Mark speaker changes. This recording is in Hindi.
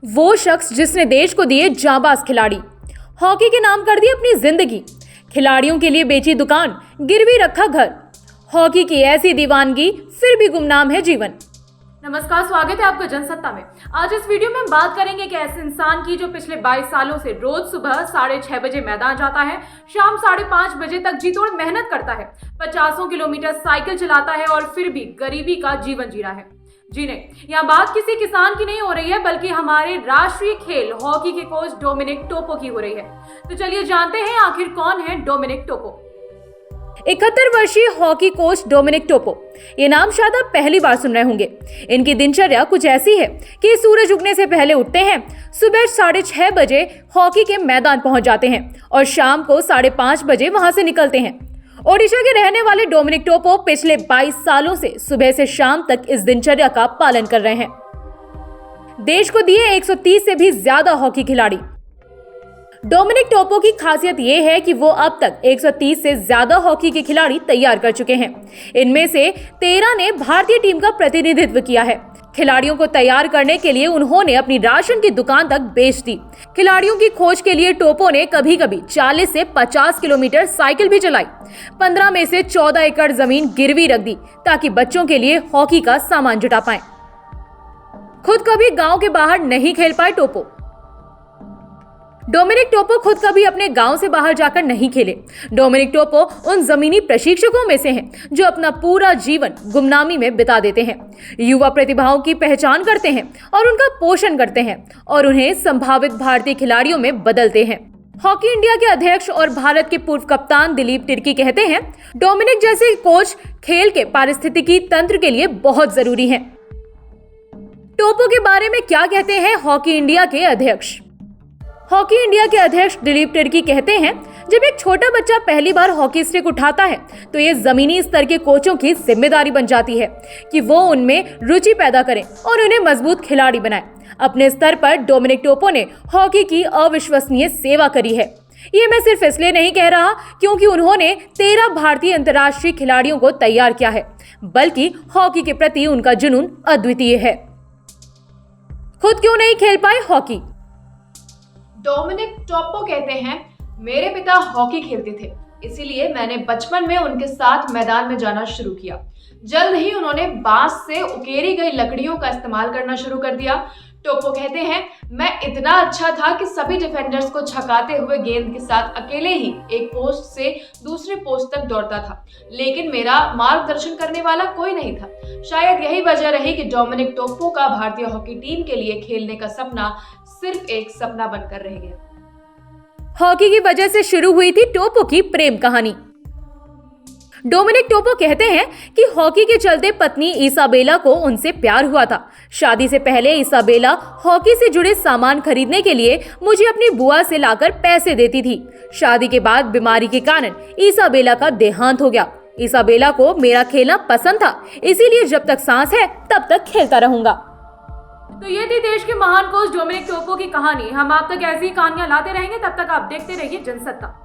Speaker 1: वो शख्स जिसने देश को दिए जांबाज खिलाड़ी, हॉकी के नाम कर दी अपनी जिंदगी, खिलाड़ियों के लिए बेची दुकान, गिरवी रखा घर, हॉकी की ऐसी दीवानगी फिर भी गुमनाम है जीवन। नमस्कार, स्वागत है आपका जनसत्ता में। आज इस वीडियो में हम बात करेंगे कि ऐसे इंसान की जो पिछले 22 सालों से रोज सुबह 6:30 बजे मैदान जाता है, शाम 5:30 बजे तक जी तोड़ मेहनत करता है, 50 किलोमीटर साइकिल चलाता है और फिर भी गरीबी का जीवन जी रहा है। जी नहीं, यहाँ बात किसी किसान की नहीं हो रही है, बल्कि हमारे राष्ट्रीय खेल हॉकी के कोच डोमिनिक टोपो की हो रही है। तो चलिए जानते हैं आखिर कौन है डोमिनिक टोपो। 71 वर्षीय हॉकी कोच डोमिनिक टोपो, ये नाम शायद आप पहली बार सुन रहे होंगे। इनकी दिनचर्या कुछ ऐसी है कि सूरज उगने से पहले उठते हैं, सुबह 6:30 बजे हॉकी के मैदान पहुंच जाते हैं और शाम को 5:30 बजे वहां से निकलते हैं। ओडिशा के रहने वाले डोमिनिक टोपो पिछले 22 सालों से सुबह से शाम तक इस दिनचर्या का पालन कर रहे हैं। देश को दिए 130 से भी ज्यादा हॉकी खिलाड़ी। डोमिनिक टोपो की खासियत यह है कि वो अब तक 130 से ज्यादा हॉकी के खिलाड़ी तैयार कर चुके हैं। इनमें से 13 ने भारतीय टीम का प्रतिनिधित्व किया है। खिलाड़ियों को तैयार करने के लिए उन्होंने अपनी राशन की दुकान तक बेच दी। खिलाड़ियों की खोज के लिए टोपो ने कभी कभी 40 से 50 किलोमीटर साइकिल भी चलाई। 15 में से 14 एकड़ जमीन गिरवी रख दी ताकि बच्चों के लिए हॉकी का सामान जुटा पाए। खुद कभी गांव के बाहर नहीं खेल पाए टोपो। डोमिनिक टोपो खुद कभी अपने गांव से बाहर जाकर नहीं खेले। डोमिनिक टोपो उन जमीनी प्रशिक्षकों में से हैं जो अपना पूरा जीवन गुमनामी में बिता देते हैं, युवा प्रतिभाओं की पहचान करते हैं और उनका पोषण करते हैं और उन्हें संभावित भारतीय खिलाड़ियों में बदलते हैं। हॉकी इंडिया के अध्यक्ष और भारत के पूर्व कप्तान दिलीप तिर्की कहते हैं, डोमिनिक जैसे कोच खेल के पारिस्थितिकी तंत्र के लिए बहुत जरूरी है। टोपो के बारे में क्या कहते हैं हॉकी इंडिया के अध्यक्ष? हॉकी इंडिया के अध्यक्ष दिलीप तिर्की कहते हैं, जब एक छोटा बच्चा पहली बार हॉकी स्टिक उठाता है तो ये जमीनी स्तर के कोचों की जिम्मेदारी बन जाती है कि वो उनमें रुचि पैदा करें और उन्हें मजबूत खिलाड़ी बनाएं। अपने स्तर पर डोमिनिक टोपो ने हॉकी की अविश्वसनीय सेवा करी है। ये मैं सिर्फ इसलिए नहीं कह रहा क्योंकि उन्होंने 13 भारतीय अंतर्राष्ट्रीय खिलाड़ियों को तैयार किया है, बल्कि हॉकी के प्रति उनका जुनून अद्वितीय है। खुद क्यों नहीं खेल पाए हॉकी?
Speaker 2: डोमिनिक टोपो कहते हैं, मेरे पिता हॉकी खेलते थे, इसीलिए मैंने बचपन में उनके साथ मैदान में जाना शुरू किया। जल्द ही उन्होंने बांस से उकेरी गई लकड़ियों का इस्तेमाल करना शुरू कर दिया। टोपो कहते हैं, मैं इतना अच्छा था कि सभी डिफेंडर्स को छकाते हुए गेंद के साथ अकेले ही एक पोस्ट से दूसरे पोस्ट तक दौड़ता था, लेकिन मेरा मार्गदर्शन करने वाला कोई नहीं था। शायद यही वजह रही कि डोमिनिक टोपो का भारतीय हॉकी टीम के लिए खेलने का सपना सिर्फ एक सपना बनकर रह गया।
Speaker 1: हॉकी की वजह से शुरू हुई थी टोपो की प्रेम कहानी। डोमिनिक टोपो कहते हैं कि हॉकी के चलते पत्नी इसाबेला को उनसे प्यार हुआ था। शादी से पहले इसाबेला हॉकी से जुड़े सामान खरीदने के लिए मुझे अपनी बुआ से लाकर पैसे देती थी। शादी के बाद बीमारी के कारण इसाबेला का देहांत हो गया। इसाबेला को मेरा खेलना पसंद था, इसीलिए जब तक सांस है तब तक खेलता रहूंगा। तो ये थी देश के महान कोच डोमिनिक टोपो की कहानी। हम आप तक ऐसी कहानियां लाते रहेंगे, तब तक आप देखते रहिए जनसत्ता।